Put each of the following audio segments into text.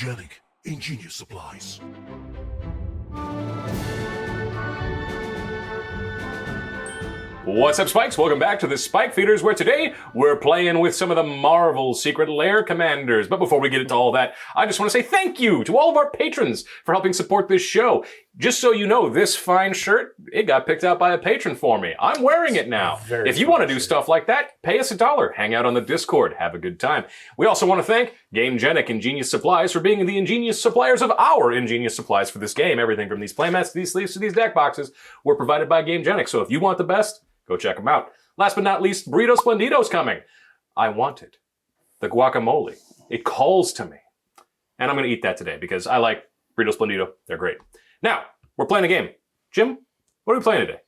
Organic, ingenious supplies. What's up, Spikes? Welcome back to the Spike Feeders, where today we're playing with some of the Marvel Secret Lair commanders. But before we get into all that, I just want to say thank you to all of our patrons for helping support this show. Just so you know, this fine shirt, it got picked out by a patron for me. I'm wearing it now. If you want to do stuff like that, pay us $1. Hang out on the Discord. Have a good time. We also want to thank GameGenic Ingenious Supplies for being the ingenious suppliers of our ingenious supplies for this game. Everything from these playmats to these sleeves to these deck boxes were provided by GameGenic. So if you want the best, go check them out. Last but not least, Burrito Splendido's coming. I want it. The guacamole. It calls to me. And I'm going to eat that today because I like Burrito Splendido. They're great. Now, we're playing a game. Jim, what are we playing today?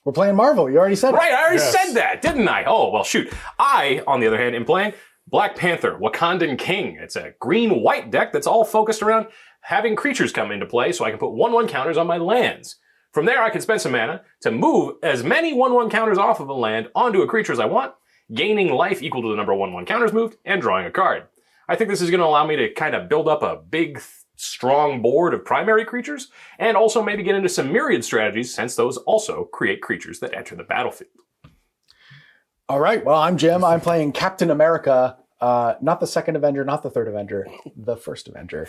We're playing Marvel. You already said it. Right, I already said that, didn't I? Oh, well, shoot. I, on the other hand, am playing Black Panther, Wakandan King. It's a green-white deck that's all focused around having creatures come into play so I can put 1/1 counters on my lands. From there, I can spend some mana to move as many 1/1 counters off of a land onto a creature as I want, gaining life equal to the number of 1/1 counters moved, and drawing a card. I think this is going to allow me to kind of build up a big, strong board of primary creatures, and also maybe get into some myriad strategies, since those also create creatures that enter the battlefield. All right. Well, I'm Jim. I'm playing Captain America. Not the second Avenger, not the third Avenger, the first Avenger.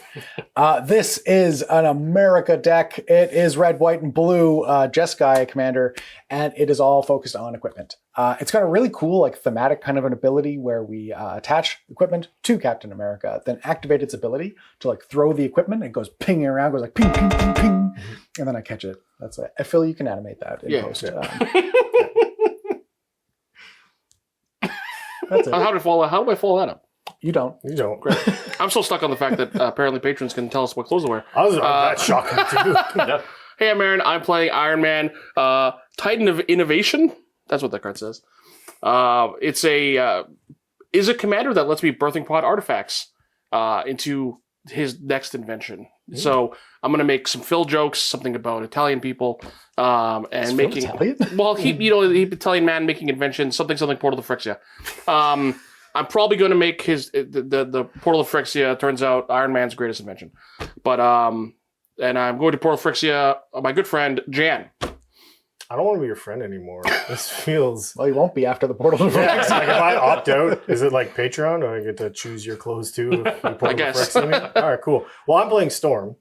This is an America deck. It is red, white, and blue, Jeskai commander, and it is all focused on equipment. It's got a really cool, like, thematic kind of an ability where we attach equipment to Captain America, then activate its ability to, like, throw the equipment. It goes pinging around, goes like ping, ping, ping, ping, and then I catch it. That's it. I feel you can animate that in post. That's it. How do I follow that up? You don't. You don't. Great. I'm still stuck on the fact that apparently patrons can tell us what clothes to wear. I was that's shocking too. Yeah. Hey, I'm Aaron. I'm playing Iron Man, Titan of Innovation. That's what that card says. It's a commander that lets me birthing pod artifacts into his next invention. So I'm gonna make some Phil jokes, something about Italian people, and Is making. Phil Italian? Well, he Italian man making inventions, something Portal of Phryxia. I'm probably going to make the Portal of Phryxia. Turns out Iron Man's greatest invention, but and I'm going to Portal of Phryxia. My good friend Jan. I don't want to be your friend anymore. This feels. Well, you won't be after the portal. Yeah, it's like if I opt out, is it like Patreon, or I get to choose your clothes too? I guess. All right, cool. Well, I'm playing Storm,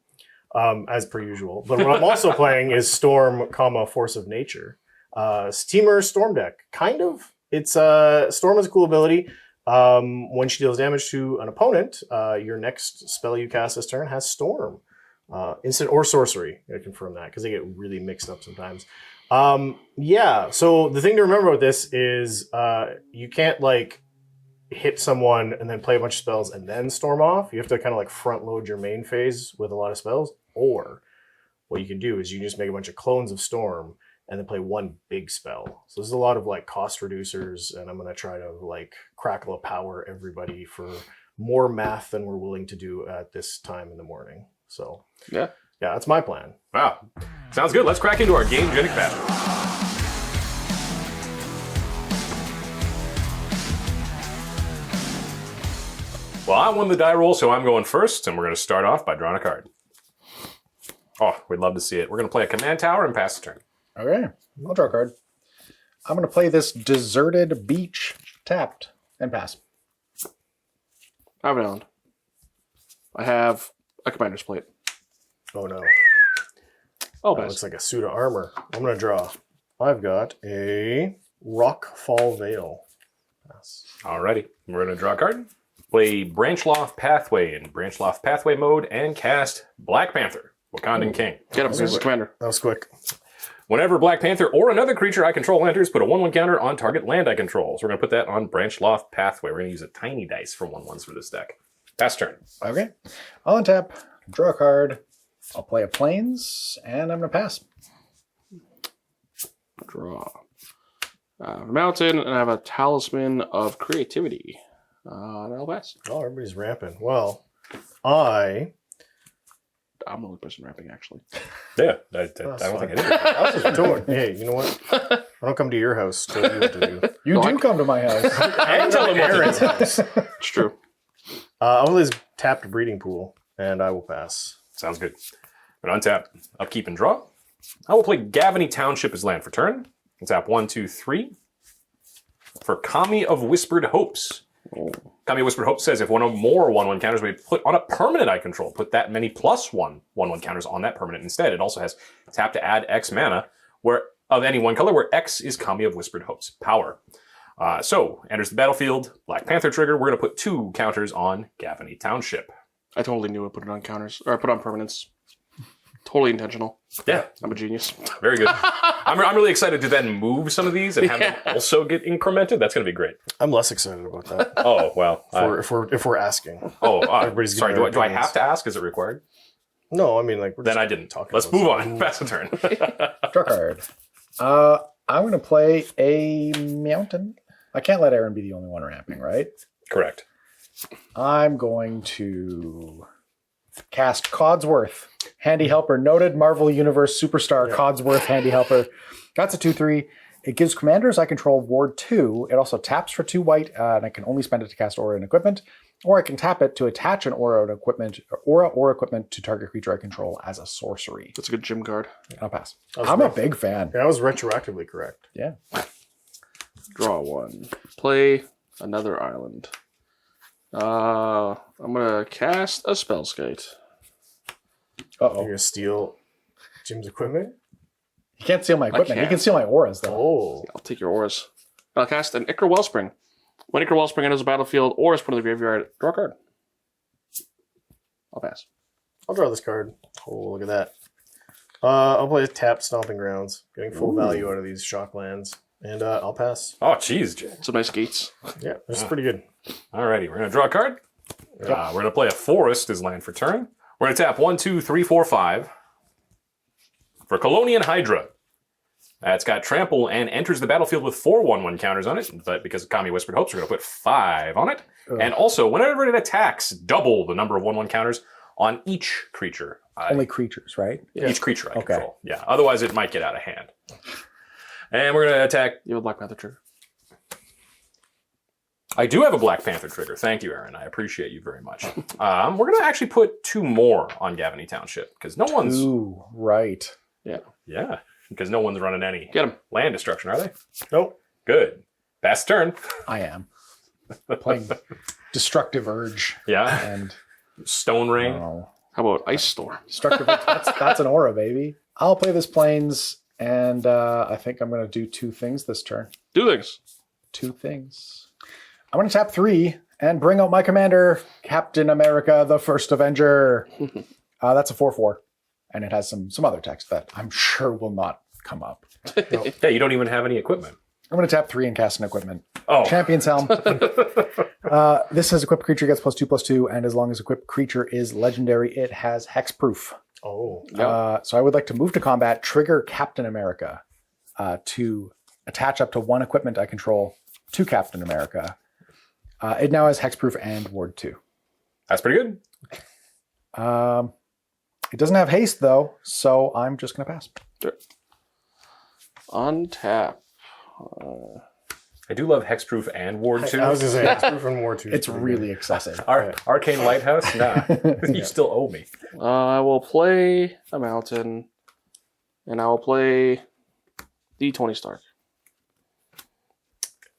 as per usual. But what I'm also playing is Storm, Force of Nature. Steamer Storm deck, kind of. It's Storm has a cool ability. When she deals damage to an opponent, your next spell you cast this turn has Storm. Instant or sorcery. I confirm that because they get really mixed up sometimes. So the thing to remember about this is you can't like hit someone and then play a bunch of spells and then storm off. You have to kind of like front load your main phase with a lot of spells. Or what you can do is you can just make a bunch of clones of Storm and then play one big spell. So there's a lot of like cost reducers, and I'm going to try to like crackle a power everybody for more math than we're willing to do at this time in the morning. So yeah, that's my plan. Wow. Sounds good. Let's crack into our GameGenic battle. Well, I won the die roll, so I'm going first, and we're going to start off by drawing a card. Oh, we'd love to see it. We're going to play a command tower and pass the turn. Okay, I'll draw a card. I'm going to play this Deserted Beach tapped and pass. I have an island. I have a commander's plate. Oh no. Oh, That nice. looks like a suit of armor. I'm going to draw. I've got a Rockfall Veil. Pass. Alrighty, we're going to draw a card. Play Branchloft Pathway in Branchloft Pathway mode and cast Black Panther, Wakandan King. Get him, here's the commander. That was quick. Whenever Black Panther or another creature I control enters, put a 1/1 counter on target land I control. So we're going to put that on Branchloft Pathway. We're going to use a tiny dice for 1/1s for this deck. Pass turn. Okay, I'll untap, draw a card. I'll play a Plains, and I'm going to pass. Draw. Mountain, and I have a Talisman of Creativity. And I'll pass. Oh, everybody's ramping. Well, I'm I'm the only person rapping, actually. Yeah, I don't think I did. I was just doing. Hey, you know what? I don't come to your house. Tell you what to do. You No, do come to my house. And tell him what to do. Aaron's house. It's true. All this tapped breeding pool. and I will pass. Sounds good. But untap, upkeep, and draw. I will play Gavany Township as land for turn. Tap 1, 2, 3. For Kami of Whispered Hopes. Kami of Whispered Hopes says if one or more 1/1 counters we put on a permanent I control, put that many plus 1/1 counters on that permanent instead. It also has tap to add X mana where of any one color, where X is Kami of Whispered Hopes power. So enters the battlefield, Black Panther trigger. We're going to put 2 counters on Gavany Township. I totally knew I put it on counters, or I put it on permanents. Totally intentional. Yeah, I'm a genius. very good. I'm really excited to then move some of these and have them also get incremented. That's going to be great. I'm less excited about that. Oh well. if we're asking. Everybody's sorry. giving Do I opinions. have to ask? Is it required? No, I mean like. Then I didn't. talking Let's about move stuff. on. Pass the turn. Draw card. I'm going to play a mountain. I can't let Aaron be the only one ramping, right? Correct. I'm going to cast Codsworth. Handy Helper. Noted Marvel Universe superstar Codsworth Handy Helper. That's a 2/3. It gives commanders I control Ward 2. It also taps for 2 white, and I can only spend it to cast Aura and Equipment. Or I can tap it to attach an Aura or Equipment to target creature I control as a sorcery. That's a good gym card. I'll pass. was I'm a right. big fan. Yeah, I was retroactively correct. Yeah. Draw 1. Play another island. I'm gonna cast a Spellskite. Uh-oh. You're gonna steal Jim's equipment? You can't steal my equipment. You can't. can steal my auras, though. Oh. I'll take your auras. I'll cast an Ichor Wellspring. When Ichor Wellspring enters the battlefield or is put in the graveyard, draw a card. I'll pass. I'll draw this card. Oh, look at that. I'll play tap Stomping Grounds, getting full value out of these shock lands. And I'll pass. Oh, jeez, Jay. Some nice gates. Yeah, this is pretty good. Alrighty, we're going to draw a card. We're going to play a Forest as land for turn. We're going to tap 1, 2, 3, 4, 5. For Colonian Hydra. It's got Trample and enters the battlefield with 4 1/1 counters on it. But because of Kami Whispered Hopes, we're going to put 5 on it. And also, whenever it attacks, double the number of 1/1 counters on each creature. Only creatures, right? Each creature I Okay. control. Yeah, otherwise it might get out of hand. And we're going to attack. You have a Black Panther trigger. I do have a Black Panther trigger. Thank you, Aaron. I appreciate you very much. We're going to actually put 2 more on Gavany Township because no one's. Ooh, right. Yeah, because no one's running any Get him. land destruction, are they? Nope. Good. Pass turn. I am. Playing Destructive Urge Yeah. and Stone Rain. oh, How about Ice Storm? Destructive Urge. That's an aura, baby. I'll play this Plains, and I think I'm going to do 2 things this turn. Do things. 2 things. I'm going to tap 3 and bring out my commander, Captain America, the First Avenger. That's a 4/4. And it has some other text that I'm sure will not come up. Yeah, you don't even have any equipment. I'm going to tap 3 and cast an equipment. Oh, Champion's Helm. This says equipped creature gets +2/+2, and as long as equipped creature is legendary, it has hexproof. Oh. So I would like to move to combat, trigger Captain America to attach up to 1 equipment I control to Captain America. It now has hexproof and ward 2. that's pretty good. It doesn't have haste though, so I'm just going to pass. Sure. Untap. I do love Hexproof and Ward 2. I was going to say, it's proof and War 2. It's really excessive. Arcane Lighthouse? Nah. You still owe me. I will play a mountain, and I will play the Tony Stark.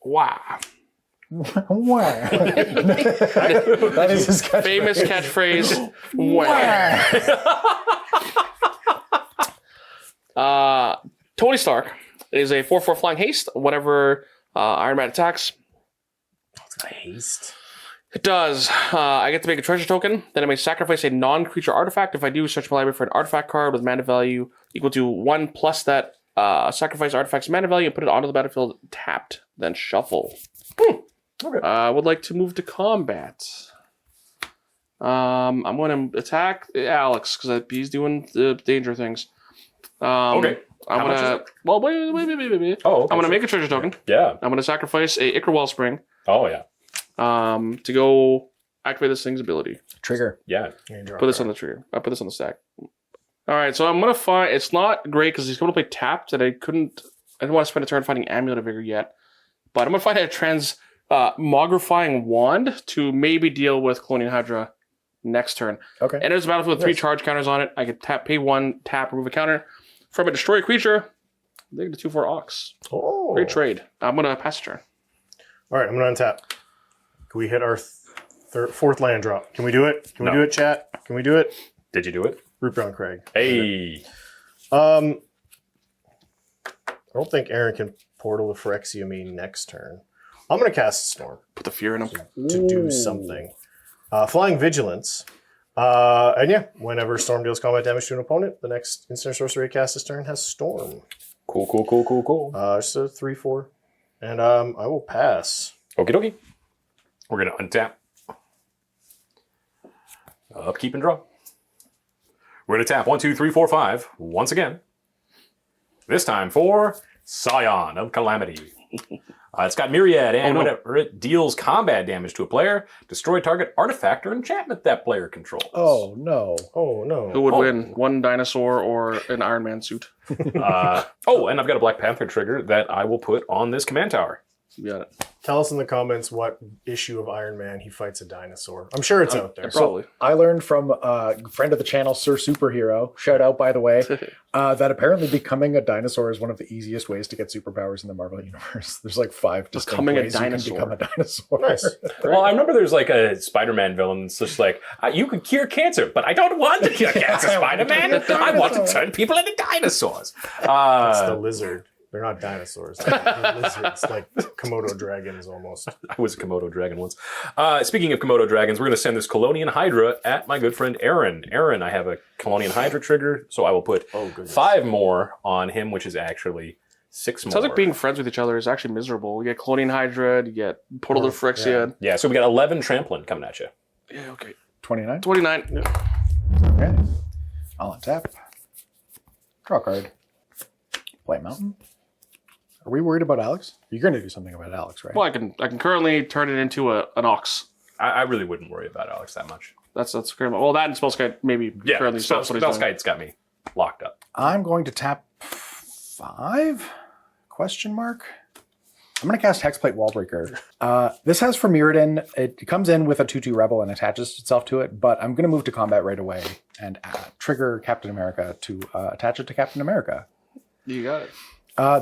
Wow. Wow. That is his catchphrase. Famous catchphrase. Wow. Tony Stark is a 4/4 flying haste. Whenever Iron Man attacks, Haste. it does. I get to make a treasure token. Then I may sacrifice a non-creature artifact. If I do, search my library for an artifact card with mana value equal to 1 plus that sacrifice artifact's mana value and put it onto the battlefield tapped. Then shuffle. Okay. I would like to move to combat. I'm going to attack Alex because he's doing the danger things. Okay. I'm How much gonna. is it? Well, wait. Oh, okay, I'm gonna sure. make a treasure token. Yeah. I'm gonna sacrifice a Ichor Wellspring. Oh, yeah. To go activate this thing's ability. Trigger. Yeah. Put this on the trigger. I put this on the stack. All right, so I'm gonna find. It's not great because he's going to play tapped, and I didn't want to spend a turn finding Amulet of Vigor yet. But I'm gonna find a transmogrifying wand to maybe deal with Colonial Hydra next turn. Okay. Enters the battlefield with 3 Yes. charge counters on it. I can pay 1, tap, remove a counter from a destroy creature. They get a 2/4 Ox. Oh. Great trade. I'm gonna pass a turn. All right, I'm going to untap. Can we hit our fourth land drop? Can we do it? Can we do it, chat? Can we do it? Did you do it? Root Brown Craig. Hey. I don't think Aaron can Portal to Phyrexia me next turn. I'm going to cast Storm Put the fear in him. to do something. Flying Vigilance. And yeah, whenever Storm deals combat damage to an opponent, the next instant sorcery cast this turn has Storm. Cool. Just a 3/4. And I will pass. Okie dokie. We're going to untap. Upkeep and draw. We're going to tap 1, 2, 3, 4, 5 once again. This time for Scion of Calamity. It's got Myriad, and whenever it deals combat damage to a player, destroy target artifact or enchantment that player controls. Oh no. Oh, no. Who would win? 1 dinosaur or an Iron Man suit? And I've got a Black Panther trigger that I will put on this command tower. You got it. Tell us in the comments what issue of Iron Man he fights a dinosaur. I'm sure it's out there. Probably. I learned from a friend of the channel, Sir Superhero, shout out by the way, that apparently becoming a dinosaur is one of the easiest ways to get superpowers in the Marvel universe. There's like 5 distinct Becoming a ways you can dinosaur. become a dinosaur. Nice. Well, I remember there's like a Spider-Man villain that's just like, you could cure cancer, but I don't want to cure cancer, Spider-Man. I want to turn people into dinosaurs. That's the lizard. They're not dinosaurs. They're lizards, like Komodo dragons almost. I was a Komodo dragon once. Speaking of Komodo dragons, we're going to send this Colonian Hydra at my good friend Aaron. Aaron, I have a Colonian Hydra trigger, so I will put 5 more on him, which is actually 6 more. Sounds like being friends with each other is actually miserable. You get Colonian Hydra, you get Portal to Phyrexia. Yeah, so we got 11 trampling coming at you. Yeah, okay. 29. 29. Okay. I'll untap. Draw a card. Play Mountain. Are we worried about Alex? You're going to do something about Alex, right? Well, I can currently turn it into an Ox. I really wouldn't worry about Alex that much. That's currently, well, that and Spellskite maybe currently stops what he's doing. Spellskite's got me locked up. I'm going to tap 5? Question mark. I'm going to cast Hexplate Wallbreaker. This has for Mirrodin. It comes in with a 2/2 Rebel and attaches itself to it, but I'm going to move to combat right away and trigger Captain America to attach it to Captain America. You got it.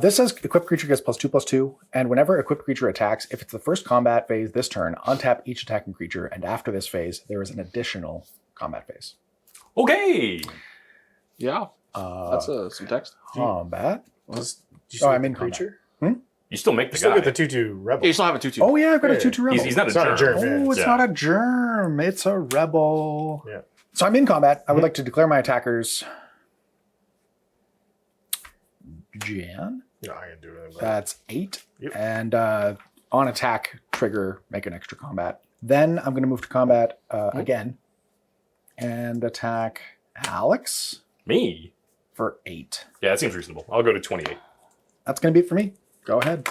This says equipped creature gets +2/+2, and whenever equipped creature attacks, if it's the first combat phase this turn, untap each attacking creature, and after this phase, there is an additional combat phase. Okay. Yeah. That's some text. Combat? I'm in creature. You still make the You still guy. get the 2/2 rebel. Yeah, you still have a 2/2. Oh yeah, I've got a Yeah. 2/2 Rebel. He's not a It's not germ. a germ. Oh, it's Yeah. not a germ. It's a rebel. Yeah. So I'm in combat. I would like to declare my attackers. Jan. No, I can do anything about That's 8. Yep. And on attack, trigger, make an extra combat. Then I'm going to move to combat again and attack Alex Me? for 8. Yeah, that seems reasonable. I'll go to 28. That's going to be it for me. Go ahead.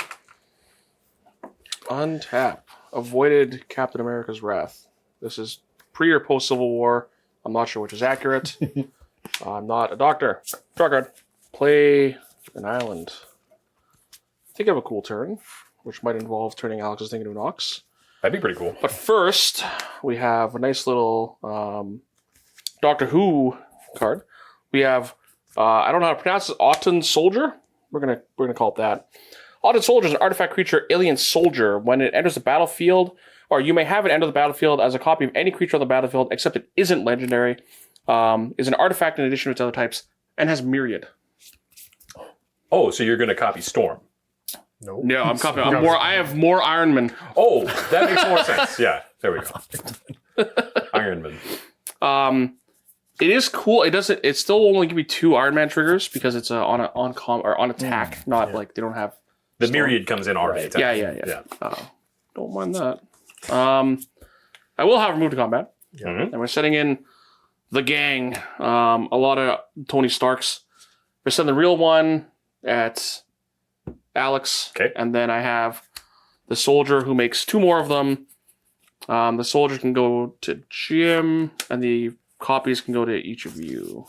Untap. Avoided Captain America's Wrath. This is pre or post Civil War. I'm not sure which is accurate. I'm not a doctor. Draw card. Play an island. I think I have a cool turn, which might involve turning Alex's thing into an Ox. That'd be pretty cool. But first, we have a nice little Doctor Who card. We have I don't know how to pronounce it. Autumn Soldier. We're gonna call it that. Autumn Soldier is an artifact creature, alien soldier. When it enters the battlefield, or you may have it enter the battlefield as a copy of any creature on the battlefield, except it isn't legendary. Is an artifact in addition to its other types, and has Myriad. Oh, so you're going to copy Storm. Nope. No, I'm copying. I have more Iron Man. Oh, that makes more sense. Yeah, there we go. Iron Man. It is cool. It doesn't. It still only give you 2 Iron Man triggers because it's on attack, not like they don't have. The Myriad comes in already. Yeah. Don't mind that. I will have removed to combat, and we're setting in the gang. A lot of Tony Starks. We're setting the real one at Alex, and then I have the soldier who makes 2 more of them. The soldier can go to Jim, and the copies can go to each of you.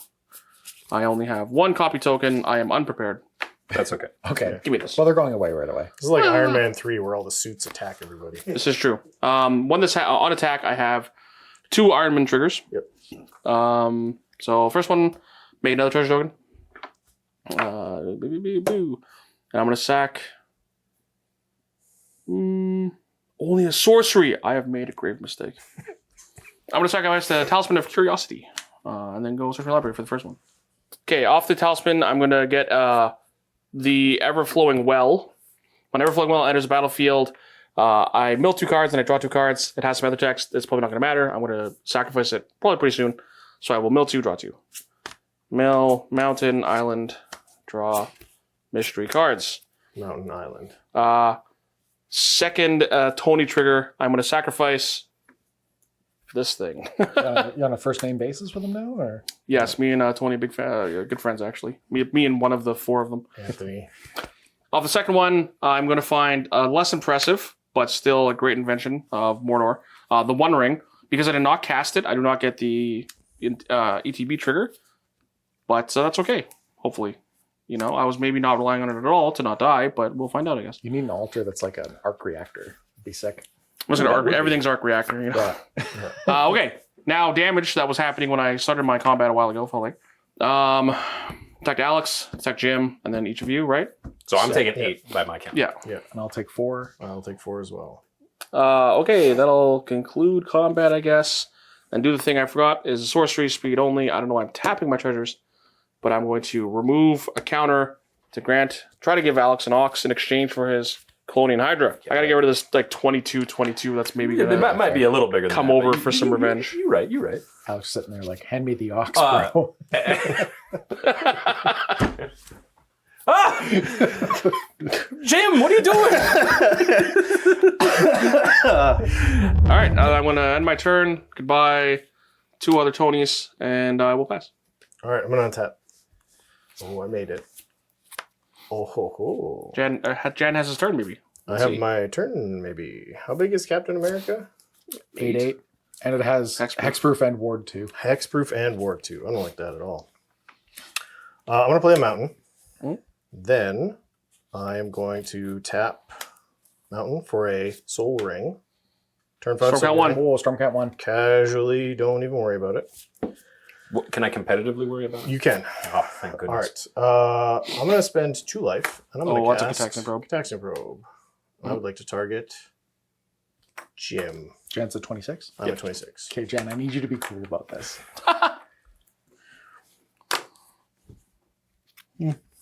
I only have 1 copy token. I am unprepared. That's okay. Okay. Give me this. Well, they're going away right away. This is like Iron Man 3 where all the suits attack everybody. This is true. When this on attack, I have 2 Iron Man triggers. Yep. So first one, make another treasure token. And I'm gonna sack. Only a sorcery. I have made a grave mistake. I'm gonna sacrifice the Talisman of Curiosity, and then go search my library for the first one. Okay, off the Talisman, I'm gonna get the Ever-Flowing Well. When Ever-Flowing Well enters the battlefield, I mill 2 cards and I draw 2 cards. It has some other text. It's probably not gonna matter. I'm gonna sacrifice it probably pretty soon. So I will mill 2, draw 2. Mill, mountain, island, draw, mystery cards. Mountain Island. Second Tony trigger, I'm going to sacrifice this thing. You on a first name basis with him now, or Yes, me and Tony, big fan, good friends actually. Me and one of the 4 of them. Anthony. Off the second one, I'm going to find a less impressive, but still a great invention of Mordor, the One Ring. Because I did not cast it, I do not get the ETB trigger, but that's okay. Hopefully, I was maybe not relying on it at all to not die, but we'll find out, I guess. you need an altar that's like an arc reactor. It'd be sick. Everything's arc reactor, Yeah. Okay, now damage that was happening when I started my combat a while ago. Felt like attack Alex, attack Jim, and then each of you, right? So I'm taking 8 by my count. Yeah. And I'll take 4. I'll take 4 as well. Okay, that'll conclude combat, I guess. And do the thing I forgot is sorcery speed only. I don't know why I'm tapping my treasures, but I'm going to remove a counter to try to give Alex an Ox in exchange for his Colonian Hydra. I gotta get rid of this 22. That's maybe Yeah, gonna might be a little bigger than come that, over but Oh, for some revenge. You're right. Alex sitting there like, hand me the ox, bro. Jim, what are you doing? All right, I'm gonna end my turn. Goodbye, 2 other Tonys, and I will pass. All right, I'm going to untap. Oh, I made it. Oh, ho, ho. Jan has his turn, maybe. I have my turn, maybe. How big is Captain America? 8/8, and it has hexproof and ward 2. Hexproof and Ward 2. I don't like that at all. I'm going to play a mountain. Then I am going to tap mountain for a soul ring. Turn 5. Stormcat 1. Oh, Stormcat 1. Casually, don't even worry about it. What, can I competitively worry about it? You can. Oh, thank goodness. All right. I'm going to spend 2 life, and I'm going to that's cast a Cataxin Probe. Cataxin Probe. I would like to target Jim. Jan's at 26. I'm at 26. Okay, Jan, I need you to be cool about this.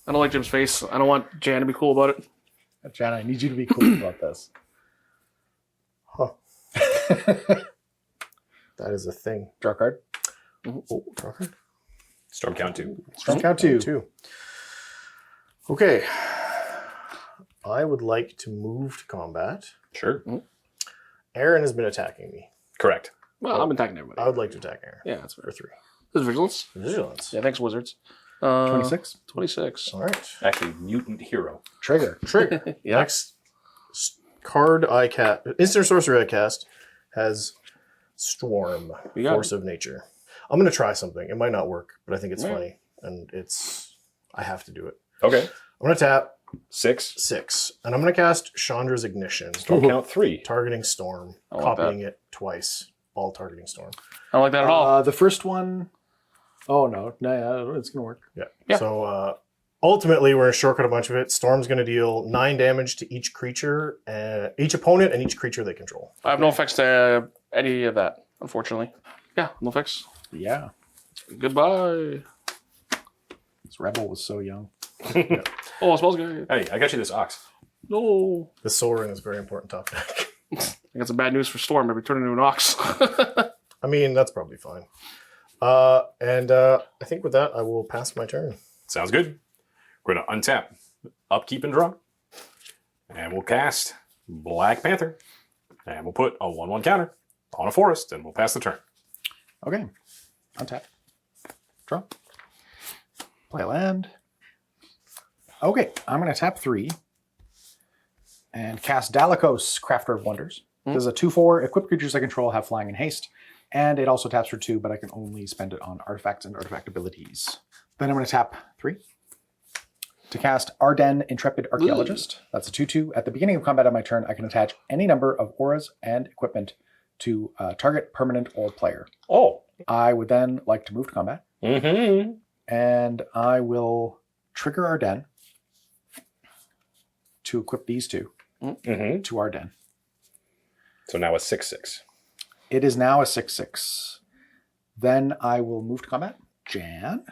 I don't like Jim's face. I don't want Jan to be cool about it. Jan, I need you to be cool about this. Huh. That is a thing. Draw card. Oh, draw card. Storm count 2. Stormcat 2. Okay. I would like to move to combat. Sure. Aaron has been attacking me. Correct. Well, I'm attacking everybody. I would like to attack Aaron. Yeah, that's fair. For 3. This is Vigilance. Vigilance. Yeah, thanks, Wizards. 26. 26. All right. Actually, mutant hero. Trigger. Trick. Yeah. Next card I cast, instant sorcery I cast has Storm, You got Force of Nature. I'm going to try something. It might not work, but I think it's Yeah. funny. And I have to do it. Okay. I'm going to tap 6. 6. And I'm going to cast Chandra's Ignition. Storm count 3. Targeting Storm. I like Copying it twice. All targeting Storm. I don't like that at all. The first one. Oh, no. No, it's going to work. Yeah. So ultimately, we're going to shortcut a bunch of it. Storm's going to deal 9 damage to each creature, each opponent, and each creature they control. I have no effects to any of that, unfortunately. Yeah, no effects. Yeah. Goodbye. This rebel was so young. Oh, it smells good. Hey, I got you this ox. No. The Soul Ring is very important top deck. I got some bad news for Storm. Maybe turn into an ox. I mean, that's probably fine. And I think with that, I will pass my turn. Sounds good. We're going to untap, upkeep, and draw. And we'll cast Black Panther. And we'll put a 1/1 counter on a forest, and we'll pass the turn. Okay. Untap. Draw. Play a land. Okay. I'm going to tap 3 and cast Dalakos, Crafter of Wonders. This is a 2/4. Equipped creatures I control have flying and haste. And it also taps for 2, but I can only spend it on artifacts and artifact abilities. Then I'm going to tap 3 to cast Ardenn, Intrepid Archaeologist. That's a 2/2. At the beginning of combat on my turn, I can attach any number of auras and equipment to target permanent or player. Oh. I would then like to move to combat, Mm-hmm. and I will trigger Ardenn to equip these two Mm-hmm. to Ardenn. So now a 6/6. It is now a 6/6. Then I will move to combat. Jan,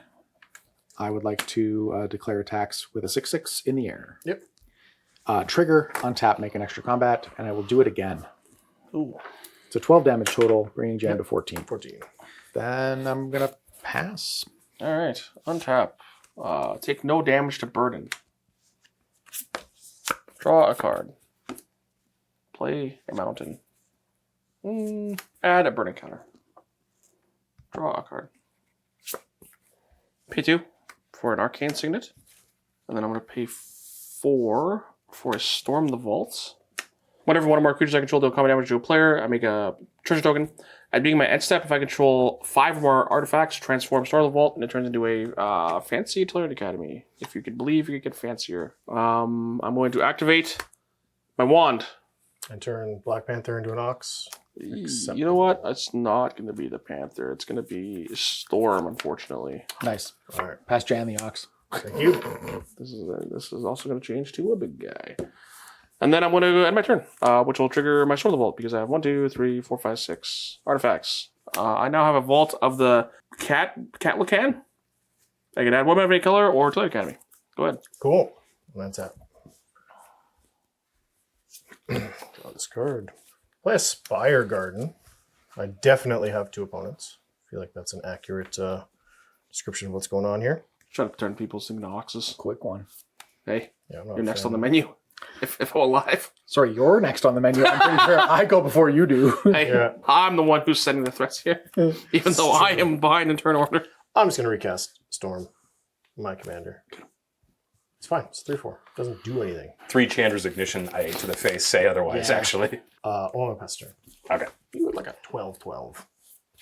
I would like to declare attacks with a 6/6 in the air. Yep. Trigger, untap, make an extra combat, and I will do it again. Ooh. So 12 damage total, bringing Jan to 14. 14. Then I'm going to pass. All right. Untap. Take no damage to burden. Draw a card. Play a mountain. Add a burden counter. Draw a card. Pay 2 for an arcane signet. And then I'm going to pay 4 for a storm the vaults. Whenever one of my creatures I control deal combat damage to a player, I make a treasure token. At beginning my end step, if I control 5 or more artifacts, transform Storm the Vault, and it turns into a fancy Artillery Academy. If you could believe, you could get fancier. I'm going to activate my wand. And turn Black Panther into an ox. You know what? It's not going to be the Panther. It's going to be Storm, unfortunately. Nice. All right. Pass Jan the Ox. Thank you. This is also going to change to a big guy. And then I'm going to end my turn, which will trigger my Storm of the Vault, because I have 1, 2, 3, 4, 5, 6 artifacts. I now have a vault of the Catlacan. I can add 1 of any color or Artillery Academy. Go ahead. Cool. And that's it. Draw this card. Play a Spire Garden. I definitely have 2 opponents. I feel like that's an accurate description of what's going on here. Trying to turn people's into oxes. Quick one. Hey, Yeah, I'm not you're a next fan. on the menu. If I'm alive. Sorry, you're next on the menu. I'm pretty sure I go before you do. Hey, Yeah. I'm the one who's sending the threats here. Even though I am behind in turn order. I'm just going to recast Storm, my commander. It's fine. It's 3/4. Doesn't do anything. 3 Chandra's Ignition. I ate to the face. Say otherwise, Yeah. actually. On Pester. Okay. You would like a 12/12.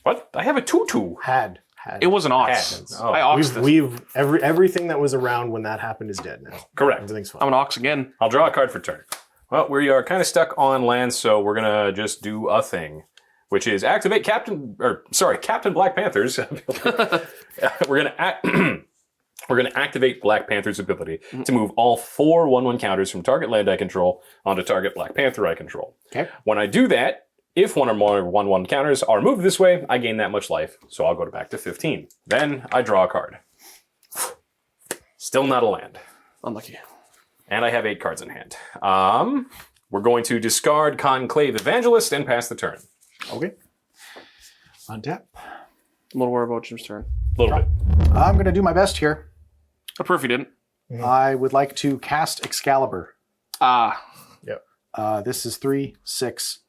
What? I have a 2/2. Had. It was an ox. Oh. I oxed it. We've everything that was around when that happened is dead now. Correct. Everything's fine. I'm an ox again. I'll draw a card for turn. Well, we are kind of stuck on land, so we're going to just do a thing, which is activate Captain Black Panther's ability. We're going to activate Black Panther's ability to move all 4 1/1 counters from target land I control onto target Black Panther I control. Okay. When I do that, if 1 or more 1/1 counters are moved this way, I gain that much life, so I'll go back to 15. Then I draw a card. Still not a land. Unlucky. And I have 8 cards in hand. We're going to discard Conclave Evangelist and pass the turn. Okay. Untap. I'm a little worried about Jim's turn. A little bit. I'm going to do my best here. I prefer if you didn't. I would like to cast Excalibur. Yep. This is 3, 6,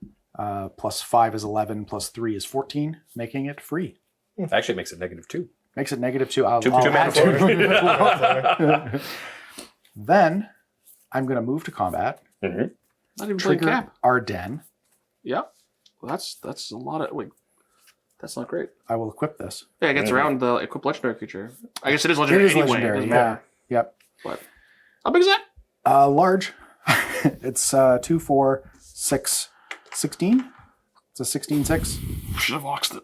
plus 5 is 11, plus 3 is 14, making it free. Actually, it makes it -2. Makes it -2. I'll, Two I'll mana add two. Then I'm going to move to combat. Mm-hmm. Not even playing Trigger cap. Ardenn. Yeah. Well, that's a lot of... Wait. That's not great. I will equip this. Yeah, it gets around the equipped legendary creature. I guess it is It legendary is anyway. legendary, Doesn't yeah. matter. Yep. But how big is that? Large. It's 2, 4, 6, 16. It's a 16/6. Should have oxed it.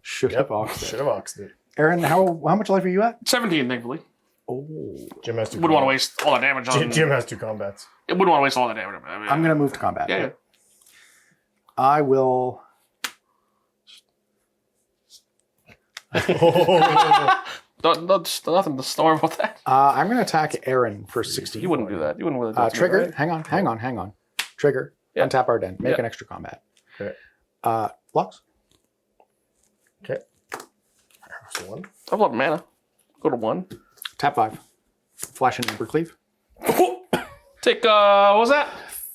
Should have oxed Should it. have oxed it. Aaron, how much life are you at? 17, thankfully. Oh. Jim has 2 Wouldn't want to combats. waste all that damage on... Jim has 2 combats. It wouldn't want to waste all that damage. I mean, I'm going to move to combat. Yeah, yeah. I will... Nothing to storm about that. I'm going to attack Aaron for 16. You wouldn't do that. You wouldn't want to do that. Trigger. Right? Hang on. Trigger. Yeah. Untap Ardenn. Make Yeah. an extra combat. Okay. Blocks. Okay. So 1. I have a lot of mana. Go to 1. Tap 5. Flash and Ember Cleave. Take, what was that?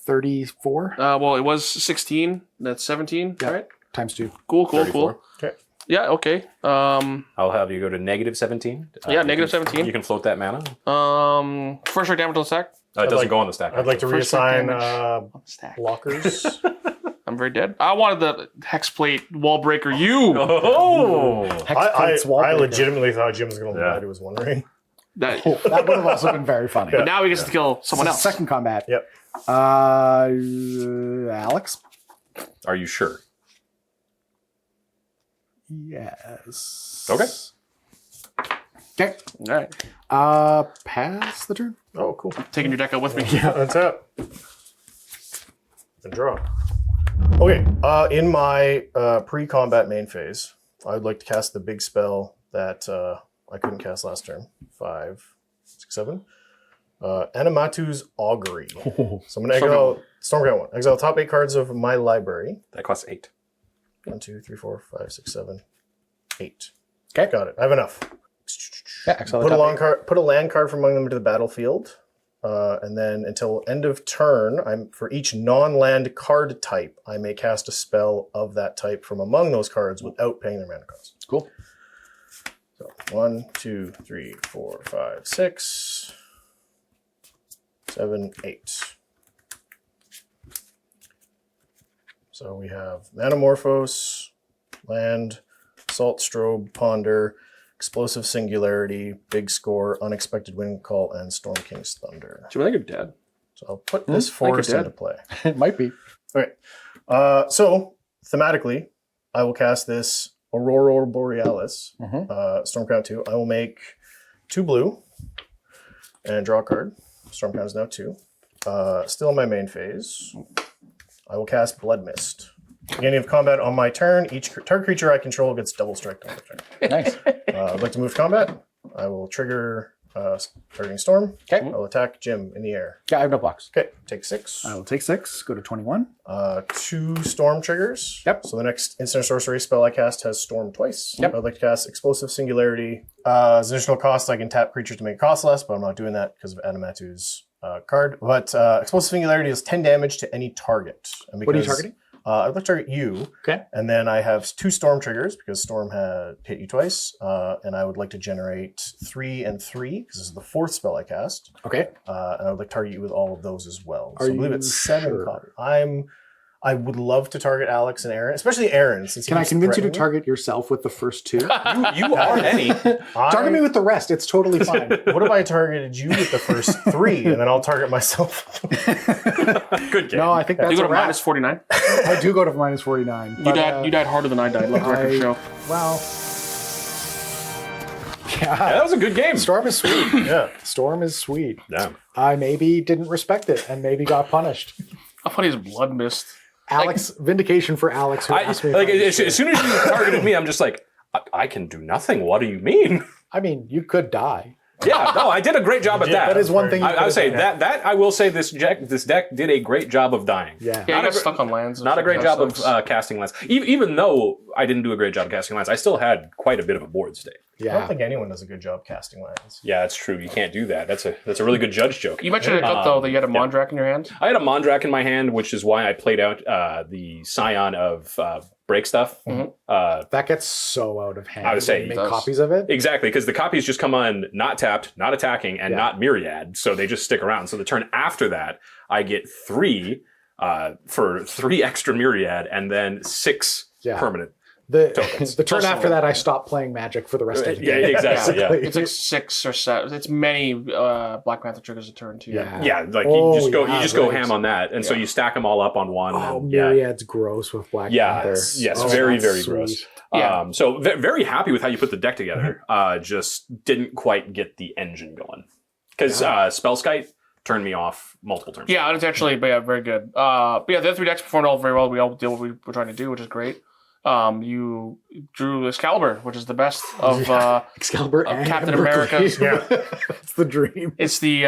34 Well, it was 16. That's 17, Yeah. right? times 2. Cool. 34. Okay. Yeah, okay. I'll have you go to -17. Yeah, you negative can- 17. You can float that mana. First strike damage on the stack. It doesn't like- go on the stack. I'd like to First strike reassign damage. On the stack. blockers. I'm very dead. I wanted the Hexplate Wall Breaker. You! Oh! Hexplate's wall I breaker. legitimately thought Jim was going to Yeah. lie. He was wondering. That, Oh, that would have also been very funny. but now he gets to kill someone else. Second combat. Yep. Alex. Are you sure? Yes. Okay. Okay. All right. Pass the turn. Oh, cool. Taking your deck out with me. Yeah, that's it. And draw. Okay, in my pre-combat main phase, I would like to cast the big spell that I couldn't cast last turn. 5, 6, 7. Animatu's Augury. So I'm going to exile Stormcrown 1. Exile top 8 cards of my library. That costs 8. 1, 2, 3, 4, 5, 6, 7, 8. Okay. Got it. I have enough. Yeah, excellent. Put a land card from among them into the battlefield. And then until end of turn, for each non-land card type, I may cast a spell of that type from among those cards without paying their mana cost. Cool. So 1, 2, 3, 4, 5, 6, 7, 8. So we have Manamorphose, Land, Salt Strobe, Ponder, Explosive Singularity, Big Score, Unexpected Windcall, and Storm King's Thunder. Jim, I think you're dead. So I'll put this force into play. It might be. Okay. So thematically, I will cast this Aurora Borealis, Stormcrown 2. I will make 2 blue and draw a card. Stormcrown is now 2. Still in my main phase. I will cast Blood Mist. Beginning of combat on my turn, each target creature I control gets double strike on the turn. Nice. I'd like to move to combat. I will trigger targeting Storm. Okay. I'll attack Jim in the air. Yeah, I have no blocks. Okay, take 6. I will take 6, go to 21. 2 Storm triggers. Yep. So the next instant sorcery spell I cast has Storm twice. Yep. I'd like to cast Explosive Singularity. As additional cost, I can tap creatures to make it cost less, but I'm not doing that because of Animatu's card. But Explosive Singularity is 10 damage to any target. And What are you because, targeting? I'd like to target you. Okay. And then I have 2 Storm triggers because Storm had hit you twice. And I would like to generate 3 and 3 because this is the 4th spell I cast. Okay. And I would like to target you with all of those as well. Are So I believe you it's 7 sure? copies. I would love to target Alex and Aaron, especially Aaron. Since he Can I keeps convince you to threatening target yourself with the first 2? You are any. Target me with the rest. It's totally fine. What if I targeted you with the first 3 and then I'll target myself? Good game. No, I think that's You go a to wrap. minus 49. I do go to minus 49. You but, died. You died harder than I died. Let the record show. Well, Yeah, that was a good game. Storm is sweet. Yeah. Storm is sweet. Yeah. I maybe didn't respect it and maybe got punished. How funny is Blood Mist? Alex, vindication for Alex, who asked me. If Like I was as soon as you targeted me, I'm just like, I can do nothing. What do you mean? I mean, you could die. Yeah, no, I did a great job at that. That is one thing. You I would say that I will say this deck did a great job of dying. Yeah. Yeah, you Not got a- stuck on lands. Not a great job Sucks. of casting lands. Even though I didn't do a great job of casting lands, I still had quite a bit of a board state. I don't Yeah. think anyone does a good job casting lands. Yeah, it's true. You can't do that. That's a really good judge joke. You mentioned it though that you had a Mondrak in your hand. I had a Mondrak in my hand, which is why I played out the Scion of Break Stuff. That gets so out of hand. I would say when you it make does. copies of it. Exactly, because the copies just come on not tapped, not attacking, and Yeah. not myriad, so they just stick around. So the turn after that, I get 3 for 3 extra myriad, and then 6 Yeah. permanent. The Tokens. the turn Also- after that, I stopped playing Magic for the rest of the Yeah, game. exactly. Yeah. It's like 6 or 7. It's many Black Panther triggers a turn too. Yeah. Yeah, like Oh, you yeah, just go right. ham on that, and so you stack them all up on one. Oh, and, yeah, Myriad's gross with Black Panther. yes, Oh, very that's very sweet. gross. Yeah. So very happy with how you put the deck together. Just didn't quite get the engine going because Spellskite turned me off multiple turns. Yeah, it's actually very good. But yeah, the other 3 decks performed all very well. We all did what we were trying to do, which is great. You drew Excalibur, which is the best of Excalibur and Captain Ember America. Glaive. Yeah. It's the dream. it's the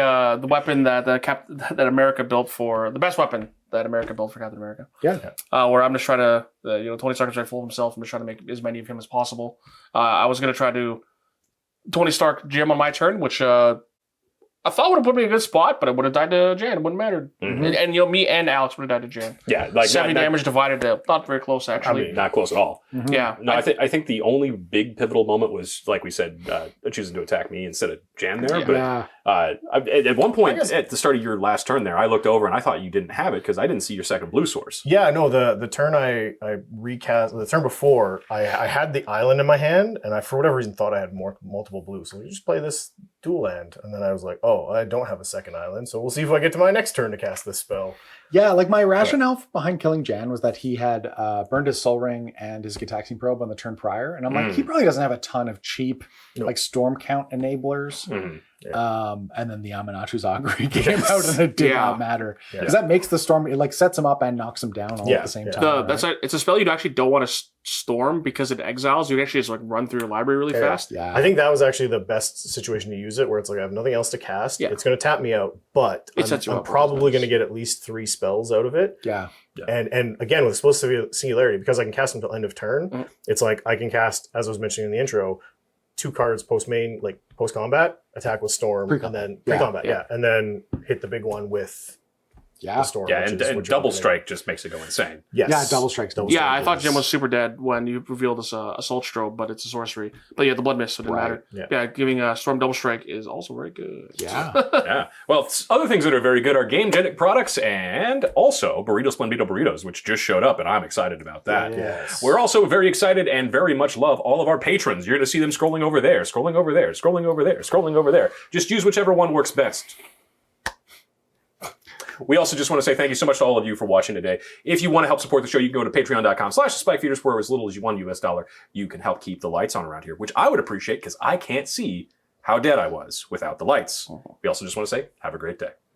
weapon that that America built for the best weapon that America built for Captain America. Yeah. Where I'm just trying to, Tony Stark is very full of himself. I'm just trying to make as many of him as possible. I was going to try to Tony Stark Jim on my turn, which I thought would have put me in a good spot, but it would have died to Jan. It wouldn't matter. And me and Alex would have died to Jan. Yeah, like 70 damage divided to not very close actually. not close at all. Yeah. No, I think the only big pivotal moment was, like we said, choosing to attack me instead of Jan there. But Yeah. at one point at the start of your last turn there, I looked over and I thought you didn't have it because I didn't see your second blue source. Yeah, no, the turn I recast, the turn before, I had the island in my hand, and I, for whatever reason, thought I had multiple blues. So we just play this dual land. And then I was like, oh, I don't have a second island, so we'll see if I get to my next turn to cast this spell. Yeah, like my rationale behind killing Jan was that he had burned his Soul Ring and his Gitaxian Probe on the turn prior. And I'm like, he probably doesn't have a ton of cheap, like Storm Count enablers. And then the Amanatu's Augury came out and it did not matter. Because that makes the Storm, it like sets him up and knocks him down all at the same time. It's a spell you actually don't want to storm because it exiles. You can actually just like run through your library really fast. Yeah. I think that was actually the best situation to use it, where it's like I have nothing else to cast. It's going to tap me out, but I'm probably going to get at least 3 spells out of it. Yeah. And again, with Explosive Singularity, because I can cast until end of turn, it's like I can cast, as I was mentioning in the intro, 2 cards post combat, attack with Storm, and then pre-combat, and then hit the big one with the Storm. Yeah, and Double Strike just makes it go insane. Yes. Yeah, Double Strike's double. Yeah, I thought Jim was super dead when you revealed this Assault Strobe, but it's a sorcery. But yeah, the Blood Mist, so it didn't matter. Yeah, giving Storm Double Strike is also very good. Yeah. Yeah. Well, other things that are very good are Game-Genic products and also Burrito Splendido Burritos, which just showed up, and I'm excited about that. Yes. We're also very excited and very much love all of our patrons. You're going to see them scrolling over there, scrolling over there, scrolling over there, scrolling over there. Just use whichever one works best. We also just want to say thank you so much to all of you for watching today. If you want to help support the show, you can go to patreon.com/spikefeeders, where as little as $1 you can help keep the lights on around here, which I would appreciate because I can't see how dead I was without the lights. We also just want to say have a great day.